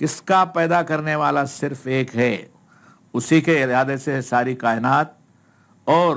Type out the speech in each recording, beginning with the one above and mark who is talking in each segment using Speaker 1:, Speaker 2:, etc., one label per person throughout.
Speaker 1: کس کا پیدا کرنے والا صرف ایک ہے، اسی کے ارادے سے ساری کائنات اور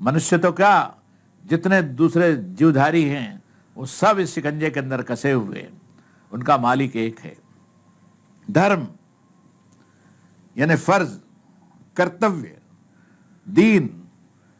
Speaker 1: منشیہ تو کیا جتنے دوسرے جیودھاری ہیں وہ سب اس شکنجے کے اندر کسے ہوئے ہیں، ان کا مالک ایک ہے۔ دھرم یعنی فرض، کرتویہ، دین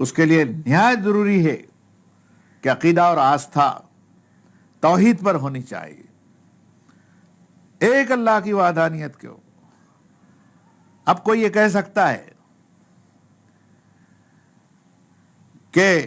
Speaker 1: اس کے لیے نہایت ضروری ہے کہ عقیدہ اور آستھا توحید پر ہونی چاہیے، ایک اللہ کی وحدانیت کیوں۔ اب کوئی یہ کہہ سکتا ہے کہ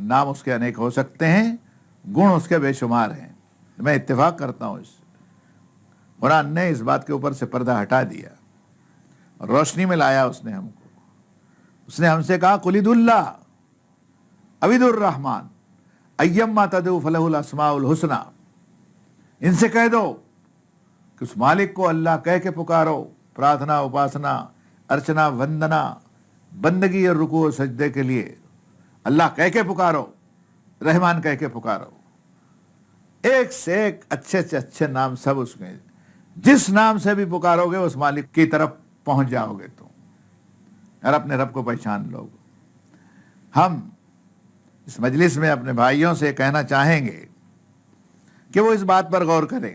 Speaker 1: نام اس کے انیک ہو سکتے ہیں، گن اس کے بے شمار ہیں۔ میں اتفاق کرتا ہوں، اس قرآن نے اس بات کے اوپر سے پردہ ہٹا دیا، روشنی میں لایا اس نے ہم کو۔ اس نے ہم سے کہا قل ادعوا اللہ او ادعوا الرحمن ایما تدعوا فلہ الاسماء الحسنی، ان سے کہہ دو کہ اس مالک کو اللہ کہہ کے پکارو، پرارتھنا، اپاسنا، ارچنا، وندنا، بندگی اور رکوع و سجدے کے لیے اللہ کہہ کے پکارو، رحمان کہہ کے پکارو۔ ایک سے ایک اچھے سے اچھے نام سب اس میں، جس نام سے بھی پکارو گے اس مالک کی طرف پہنچ جاؤ گے تم اور اپنے رب کو پہچان لو گے۔ ہم اس مجلس میں اپنے بھائیوں سے کہنا چاہیں گے کہ وہ اس بات پر غور کریں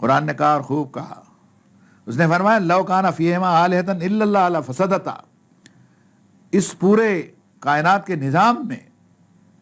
Speaker 1: قرآن نے کہا اور خوب کہا، اس نے فرمایا لو کان فیہما آلہۃ الا اللہ لفسدتا، اس پورے کائنات کے نظام میں،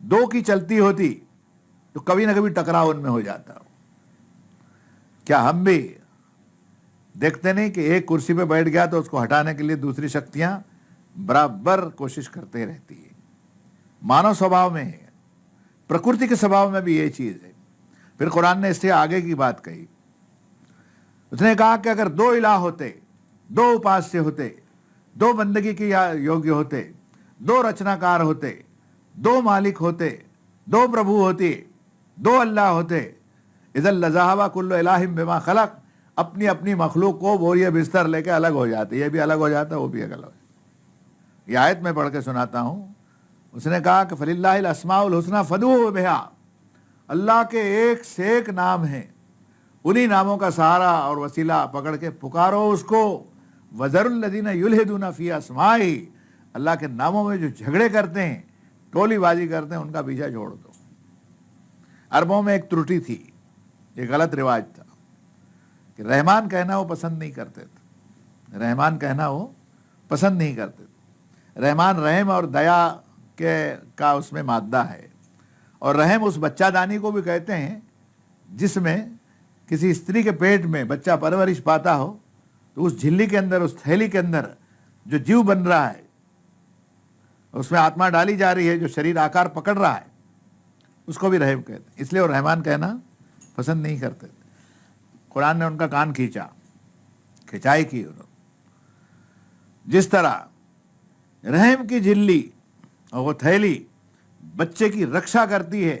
Speaker 1: دو کی چلتی ہوتی تو کبھی نہ کبھی ٹکراؤ ان میں ہو جاتا۔ کیا ہم بھی دیکھتے نہیں کہ ایک کرسی پہ بیٹھ گیا تو اس کو ہٹانے کے لیے دوسری شکتیاں برابر کوشش کرتے رہتی ہے؟ مانو سوبھاؤ میں ہے، پرکرتی کے سوبھاؤ میں بھی یہ چیز ہے۔ پھر قرآن نے اس سے آگے کی بات کہی، اس نے کہا کہ اگر دو الہ ہوتے، دو اپاسیہ ہوتے، دو بندگی کے یوگی ہوتے، دو رچناکار ہوتے، دو مالک ہوتے، دو پربھو ہوتے، دو اللہ ہوتے، اذا لذهب كل الہ بما خلق، اپنی اپنی مخلوق کو بوریے بستر لے کے الگ ہو جاتے، یہ بھی الگ ہو جاتا، وہ بھی الگ ہو جاتا۔ یہ آیت میں پڑھ کے سناتا ہوں۔ اس نے کہا کہ فَلِلَّهِ الْأَسْمَاءُ الْحُسْنَى فَادْعُوهُ بِهَا، اللہ کے ایک سے ایک نام ہیں، انہی ناموں کا سہارا اور وسیلہ پکڑ کے پکارو اس کو۔ وَذَرُوا الَّذِينَ يُلْحِدُونَ فِي أَسْمَائِهِ، اللہ کے ناموں میں جو جھگڑے کرتے ہیں، ٹولی بازی کرتے ہیں، ان کا پیچھا چھوڑ دو۔ عربوں میں ایک ترٹی تھی، ایک غلط رواج تھا کہ رحمان کہنا وہ پسند نہیں کرتے تھے، رحمان کہنا وہ پسند نہیں کرتے تھے۔ رحمان رحم اور دیا کا اس میں مادہ ہے، اور رحم اس بچہ دانی کو بھی کہتے ہیں جس میں کسی استری کے پیٹ میں بچہ پرورش پاتا ہو تو اس جھلی کے اندر، اس تھیلی کے اندر جو جیو بن رہا ہے، اس میں آتما ڈالی جا رہی ہے، جو شریر آکار پکڑ رہا ہے، اس کو بھی رحم کہتے ہیں۔ اس لیے وہ رحمان کہنا پسند نہیں کرتے تھے۔ قرآن نے ان کا کان کھینچا، کھچائی کی انہوں۔ جس طرح رحم کی جھلی اور وہ تھیلی بچے کی رکشا کرتی ہے،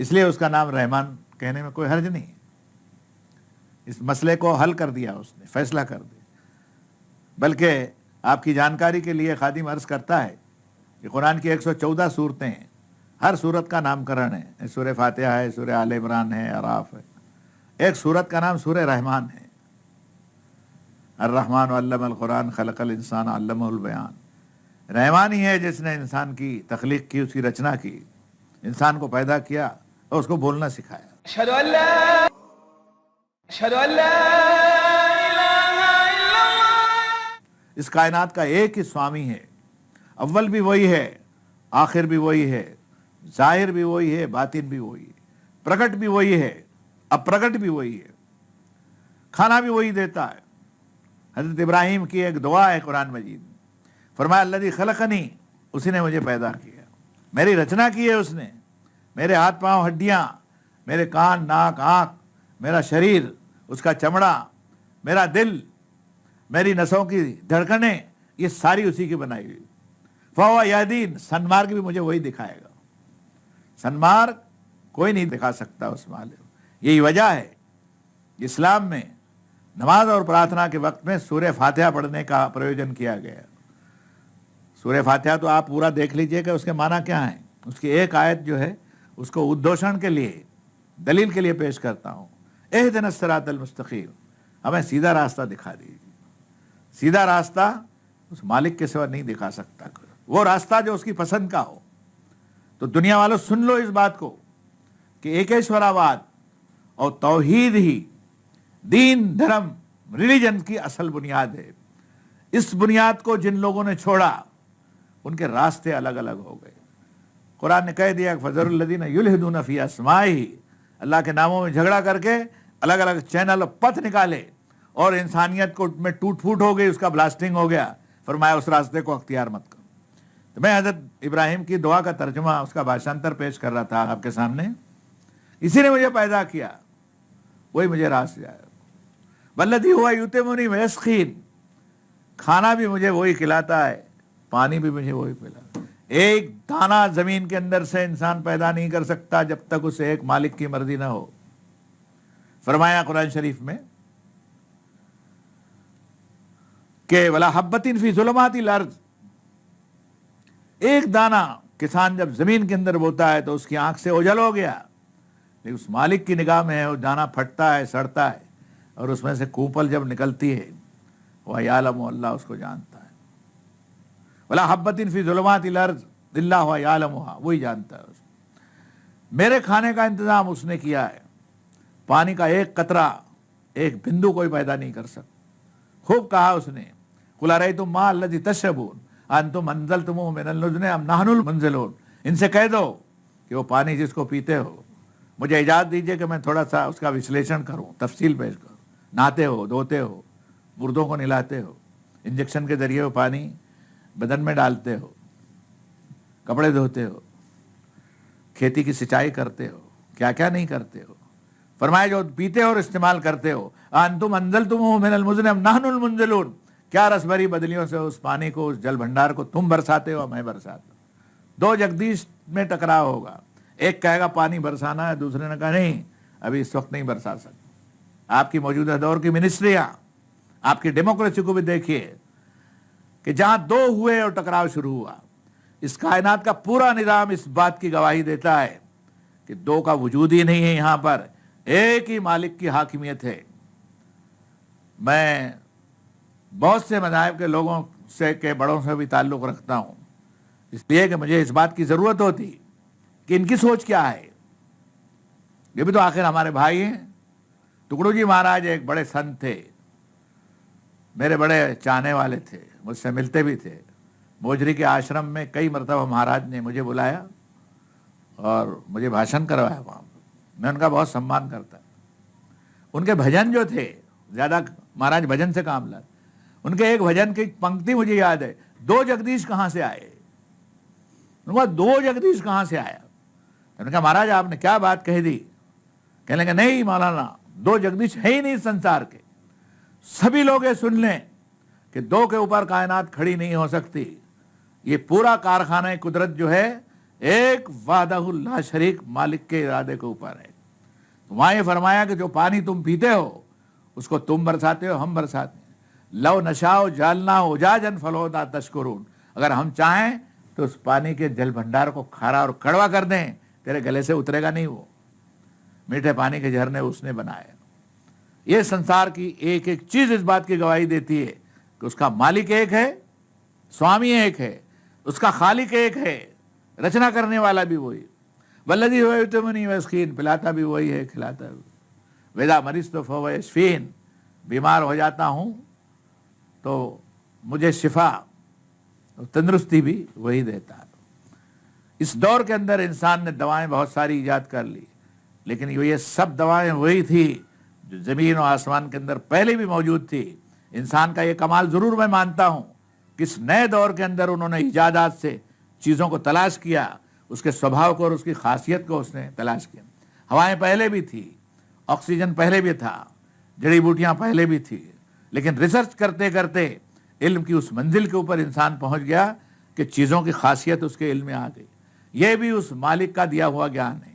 Speaker 1: اس لیے اس کا نام رحمان کہنے میں کوئی حرج نہیں ہے۔ اس مسئلے کو حل کر دیا اس نے، فیصلہ کر دیا۔ بلکہ آپ کی جانکاری کے لیے خادم عرض کرتا ہے کہ قرآن کی 114 صورتیں ہیں، ہر صورت کا نام کرن ہے، سورہ فاتحہ ہے، سورہ آل عمران ہے، اعراف ہے، ایک صورت کا نام سورہ رحمان ہے۔ الرحمن علم القرآن خلق الانسان علمہ البیان، رحمان ہی ہے جس نے انسان کی تخلیق کی، اس کی رچنا کی، انسان کو پیدا کیا اور اس کو بولنا سکھایا۔ اشہد ان لا الہ الا اللہ، اس کائنات کا ایک ہی سوامی ہے، اول بھی وہی ہے، آخر بھی وہی ہے، ظاہر بھی وہی ہے، باطن بھی وہی ہے، پرگٹ بھی وہی ہے، اپرگٹ بھی وہی ہے، کھانا بھی وہی دیتا ہے۔ حضرت ابراہیم کی ایک دعا ہے قرآن مجید میں، فرمایا الذی خلقنی، اسی نے مجھے پیدا کیا، میری رچنا کی ہے اس نے، میرے ہاتھ پاؤں ہڈیاں، میرے کان ناک آنکھ، میرا شریر، اس کا چمڑا، میرا دل، میری نسوں کی دھڑکنیں، یہ ساری اسی کی بنائی ہوئی۔ فہو یہدین، سنمارگ بھی مجھے وہی دکھائے گا۔ سنمارگ کوئی نہیں دکھا سکتا اس مالک. یہی وجہ ہے اسلام میں نماز اور پرارتھنا کے وقت میں سورہ فاتحہ پڑھنے کا پرویژن کیا گیا. سورہ فاتحہ تو آپ پورا دیکھ لیجئے کہ اس کے معنی کیا ہیں. اس کی ایک آیت جو ہے اس کو ادھوشن کے لیے، دلیل کے لیے پیش کرتا ہوں. اہدنا الصراط المستقیم، ہمیں سیدھا راستہ دکھا دیجیے. سیدھا راستہ اس مالک کے سوا نہیں دکھا سکتا، وہ راستہ جو اس کی پسند کا ہو. تو دنیا والوں سن لو اس بات کو کہ ایکیشورآباد اور توحید ہی دین، دھرم، ریلیجن کی اصل بنیاد ہے. اس بنیاد کو جن لوگوں نے چھوڑا ان کے راستے الگ الگ ہو گئے. قرآن نے کہہ دیا فَذَرُوا الَّذِينَ يُلْحِدُونَ فِي أَسْمَائِهِ، اللہ کے ناموں میں جھگڑا کر کے الگ الگ چینل اور پتھ نکالے اور انسانیت کو میں ٹوٹ پھوٹ ہو گئی، اس کا بلاسٹنگ ہو گیا. فرمایا اس راستے کو اختیار مت کرو. تو میں حضرت ابراہیم کی دعا کا ترجمہ، اس کا بھاشانتر پیش کر رہا تھا آپ کے سامنے. اسی نے مجھے پیدا کیا، وہی مجھے راست جائے. وَالَّذِي هُوَ يُطْعِمُنِي وَيَسْقِينِ، کھانا بھی مجھے وہی کھلاتا ہے، پانی بھی مجھے وہی پلاتا ہے. ایک دانہ زمین کے اندر سے انسان پیدا نہیں کر سکتا جب تک اسے ایک مالک کی مرضی نہ ہو. فرمایا قرآن شریف میں کہ وَلَا حَبَّةٍ فِي ظُلُمَاتِ الْأَرْضِ، ایک دانہ کسان جب زمین کے اندر بوتا ہے تو اس کی آنکھ سے اوجھل ہو گیا، لیکن اس مالک کی نگاہ میں ہے وہ دانہ پھٹتا ہے، سڑتا ہے، اور اس میں سے کوپل جب نکلتی ہے وہ یعلم، اللہ اس کو جانتا ہے. وَلَا حَبَّةٍ فِي ظُلُمَاتِ الْأَرْضِ إِلَّا هُوَ يَعْلَمُهَا، وہی جانتا ہے. میرے کھانے کا انتظام اس نے کیا ہے، پانی کا ایک قطرہ، ایک بندو کوئی پیدا نہیں کر سکتا. خوب کہا اس نے قُلْ أَرَأَيْتُم مَّاءَ الَّذِي تَشْرَبُونَ أَأَنتُمْ أَنزَلْتُمُوهُ مِنَ الْمُزْنِ أَمْ نَحْنُ الْمُنزِلُونَ، ان سے کہہ دو کہ وہ پانی جس کو پیتے ہو، مجھے اجازت دیجئے کہ میں تھوڑا سا اس کا وشلیشن کروں، تفصیل پیش کروں. نہاتے ہو، دھوتے ہو، مردوں کو نہلاتے ہو، انجیکشن کے ذریعے وہ پانی بدن میں ڈالتے ہو، کپڑے دھوتے ہو، کھیتی کی سچائی کرتے ہو، کیا کیا نہیں کرتے ہو. فرمایا جو پیتے ہو اور استعمال کرتے ہو، انتم انزلتموہ من المزن ام نحن المنزلون، کیا رس بھری بدلیوں سے اس پانی کو، اس جل بھنڈار کو تم برساتے ہو، میں برساتا ہوں. دو جگدیش میں ٹکراؤ ہوگا، ایک کہے گا پانی برسانا ہے، دوسرے نے کہا نہیں ابھی اس وقت نہیں برسا سکتے. آپ کی موجودہ دور کی منسٹریاں، آپ کی ڈیموکریسی کو بھی دیکھیے کہ جہاں دو ہوئے اور ٹکراؤ شروع ہوا. اس کائنات کا پورا نظام اس بات کی گواہی دیتا ہے کہ دو کا وجود ہی نہیں ہے، یہاں پر ایک ہی مالک کی حاکمیت ہے. میں بہت سے مذاہب کے لوگوں سے کے بڑوں سے بھی تعلق رکھتا ہوں، اس لیے کہ مجھے اس بات کی ضرورت ہوتی کہ ان کی سوچ کیا ہے. یہ بھی تو آخر ہمارے بھائی ہیں. ٹکڑو جی مہاراج ایک بڑے سنت تھے، میرے بڑے چاہنے والے تھے، مجھ سے ملتے بھی تھے. موجری کے آشرم میں کئی مرتبہ مہاراج نے مجھے بلایا اور مجھے بھاشن کروایا وہاں. میں ان کا بہت سمان کرتا. ان کے بھجن جو تھے، زیادہ مہاراج بھجن سے کام لاتے. ان کے ایک بھجن کی پنکتی مجھے یاد ہے، دو جگدیش کہاں سے آئے؟ انہوں نے کہا دو جگدیش کہاں سے آیا؟ میں نے کہا مہاراج آپ نے کیا بات کہہ دی؟ کہنے لگے نہیں مولانا، دو جگدیش ہے ہی نہیں سنسار کے. سبھی لوگ یہ سن لیں کہ دو کے اوپر کائنات کھڑی نہیں ہو سکتی. یہ پورا کارخانہ قدرت جو ہے ایک وحدہ لا شریک مالک کے ارادے کے اوپر ہے. وہاں یہ فرمایا کہ جو پانی تم پیتے ہو اس کو تم برساتے ہو، ہم برساتے ہیں. لو نشاء جعلنا اجاجا فلولا تشکرون، اگر ہم چاہیں تو اس پانی کے جل بھنڈار کو کھارا اور کڑوا کر دیں، تیرے گلے سے اترے گا نہیں. وہ میٹھے پانی کے جھرنے اس نے بنائے. یہ سنسار کی ایک ایک چیز اس بات کی گواہی دیتی ہے کہ اس کا مالک ایک ہے، سوامی ایک ہے، اس کا خالق ایک ہے، رچنا کرنے والا بھی وہی. والذی هو یطعمنی ویسقین، پلاتا بھی وہی ہے، کھلاتا بھی. وَإِذَا مَرِضْتُ فَهُوَ یشفین، بیمار ہو جاتا ہوں تو مجھے شفا، تندرستی بھی وہی دیتا ہے. اس دور کے اندر انسان نے دوائیں بہت ساری ایجاد کر لی، لیکن یہ سب دوائیں وہی تھی جو زمین و آسمان کے اندر پہلے بھی موجود تھی. انسان کا یہ کمال ضرور میں مانتا ہوں کہ اس نئے دور کے اندر انہوں نے ایجادات سے چیزوں کو تلاش کیا، اس کے سبھاؤ کو اور اس کی خاصیت کو اس نے تلاش کیا. ہوائیں پہلے بھی تھی، آکسیجن پہلے بھی تھا، جڑی بوٹیاں پہلے بھی تھی، لیکن ریسرچ کرتے کرتے علم کی اس منزل کے اوپر انسان پہنچ گیا کہ چیزوں کی خاصیت اس کے علم میں آ گئی. یہ بھی اس مالک کا دیا ہوا گیان ہے.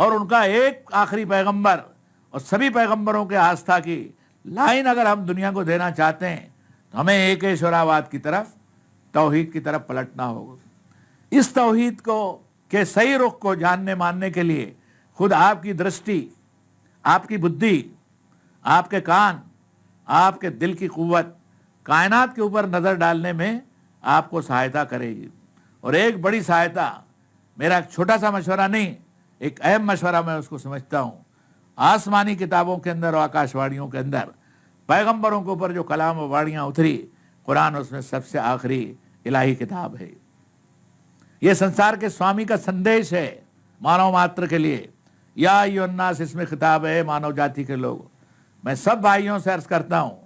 Speaker 1: اور ان کا ایک آخری پیغمبر اور سبھی پیغمبروں کے آستھا کی لائن اگر ہم دنیا کو دینا چاہتے ہیں تو ہمیں ایکیشورآباد کی طرف، توحید کی طرف پلٹنا ہوگا۔ اس توحید کو کہ صحیح رخ کو جاننے ماننے کے لیے خود آپ کی درشٹی، آپ کی بدھی، آپ کے کان، آپ کے دل کی قوت کائنات کے اوپر نظر ڈالنے میں آپ کو سہایتا کرے گی۔ اور ایک بڑی سہایتا، میرا ایک چھوٹا سا مشورہ نہیں، ایک اہم مشورہ میں اس کو سمجھتا ہوں، آسمانی کتابوں کے اندر اور آکاش واڑیوں کے اندر پیغمبروں کے اوپر جو کلام و واڑیاں اتری، قرآن اس میں سب سے آخری الہی کتاب ہے۔ یہ سنسار کے سوامی کا سندیش ہے مانو ماتر کے لیے۔ یا ایھا الناس، اس میں خطاب ہے مانو جاتی کے لوگ۔ میں سب بھائیوں سے عرض کرتا ہوں،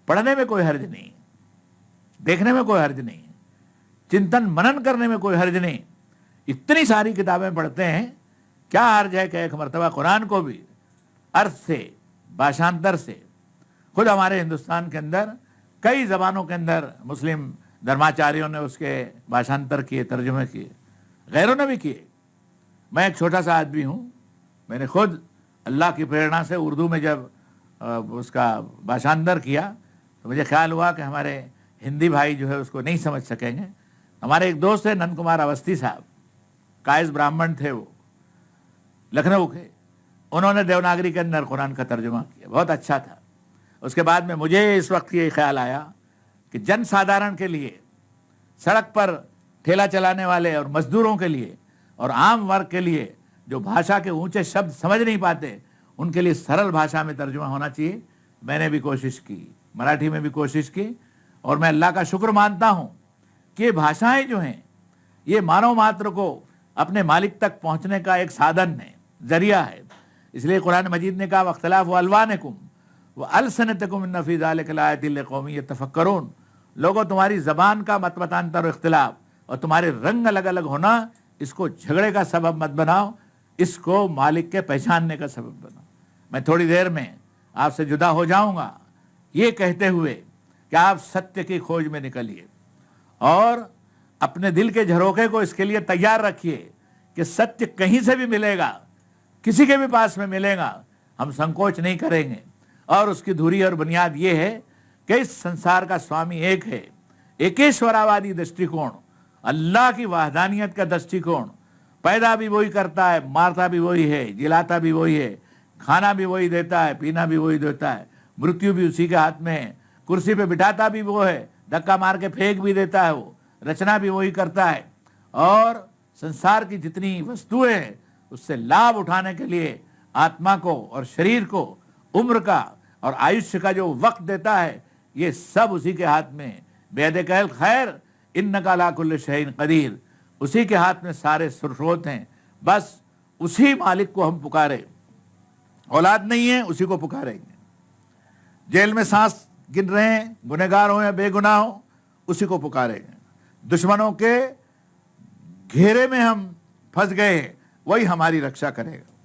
Speaker 1: پڑھنے میں کوئی حرج نہیں، دیکھنے میں کوئی حرج نہیں، چنتن منن کرنے میں کوئی حرج نہیں۔ اتنی ساری کتابیں پڑھتے ہیں، کیا حرج ہے کہ ایک مرتبہ قرآن کو بھی ارتھ سے، بھاشانتر سے، خود ہمارے ہندوستان کے اندر کئی زبانوں کے اندر مسلم دھرماچاریوں نے اس کے بھاشانتر کیے، ترجمے کیے، غیروں نے بھی کیے۔ میں ایک چھوٹا سا آدمی ہوں، میں نے خود اللہ کی پریرنا سے اردو میں جب اس کا بھاشانتر کیا تو مجھے خیال ہوا کہ ہمارے ہندی بھائی جو ہے اس کو نہیں سمجھ سکیں گے۔ ہمارے ایک دوست ہے نند کمار اوستھی صاحب، قائز برہمن تھے، وہ لکھنؤ کے، انہوں نے دیوناگری کے اندر قرآن کا ترجمہ کیا، بہت اچھا تھا۔ اس کے بعد میں مجھے اس وقت یہ خیال آیا کہ جن سادھارن کے لیے، سڑک پر ٹھیلا چلانے والے اور مزدوروں کے لیے اور عام ورگ کے لیے جو بھاشا کے اونچے شبد سمجھ نہیں پاتے، ان کے لیے سرل بھاشا میں ترجمہ ہونا چاہیے۔ میں نے بھی کوشش کی، مراٹھی میں بھی کوشش کی، اور میں اللہ کا شکر مانتا ہوں کہ یہ بھاشائیں جو ہیں یہ مانو ماتر کو اپنے مالک تک پہنچنے کا ایک سادھن ہے، ذریعہ ہے۔ اس لیے قرآن مجید نے کہا واختلاف الوانکم والسنتکم ان فی ذلک لآیات لقوم یتفکرون۔ لوگوں، تمہاری زبان کا متانتر و اختلاف اور تمہارے رنگ الگ الگ ہونا، اس کو جھگڑے کا سبب مت بناؤ، اس کو مالک کے پہچاننے کا سبب بناؤ۔ میں تھوڑی دیر میں آپ سے جدا ہو جاؤں گا یہ کہتے ہوئے کہ آپ ستیہ کی کھوج میں نکلیے اور اپنے دل کے جھروکے کو اس کے لیے تیار رکھیے کہ ستیہ کہیں سے بھی ملے گا، کسی کے بھی پاس میں ملے گا، ہم سنکوچ نہیں کریں گے۔ اور اس کی دھری اور بنیاد یہ ہے کہ اس سنسار کا سوامی ایک ہے، ایکیشورآبادی دشٹیکون، اللہ کی وحدانیت کا دشٹیکون۔ پیدا بھی وہی کرتا ہے، مارتا بھی وہی ہے، جلاتا بھی وہی ہے، کھانا بھی وہی دیتا ہے، پینا بھی وہی دیتا ہے، مرتیو بھی اسی کے ہاتھ میں ہے، کرسی پہ بٹھاتا بھی وہ ہے، دھکا مار کے پھینک بھی دیتا ہے، وہ رچنا بھی وہی کرتا ہے۔ اور سنسار کی جتنی وستویں ہیں اس سے لابھ اٹھانے کے لیے آتما کو اور شریر کو، عمر کا اور آیوشیہ کا جو وقت دیتا ہے، یہ سب اسی کے ہاتھ میں۔ بیدک الخیر انک علی کل شیء قدیر، اسی کے ہاتھ میں سارے سرشوت ہیں۔ بس اسی مالک کو ہم پکارے، اولاد نہیں ہے اسی کو پکاریں گے۔ جیل میں سانس گن رہے ہیں، گنہگار ہوں یا بے گناہ ہوں، اسی کو پکاریں گے۔ دشمنوں کے گھیرے میں ہم پھنس گئے ہیں، وہی ہماری رکشا کرے گا۔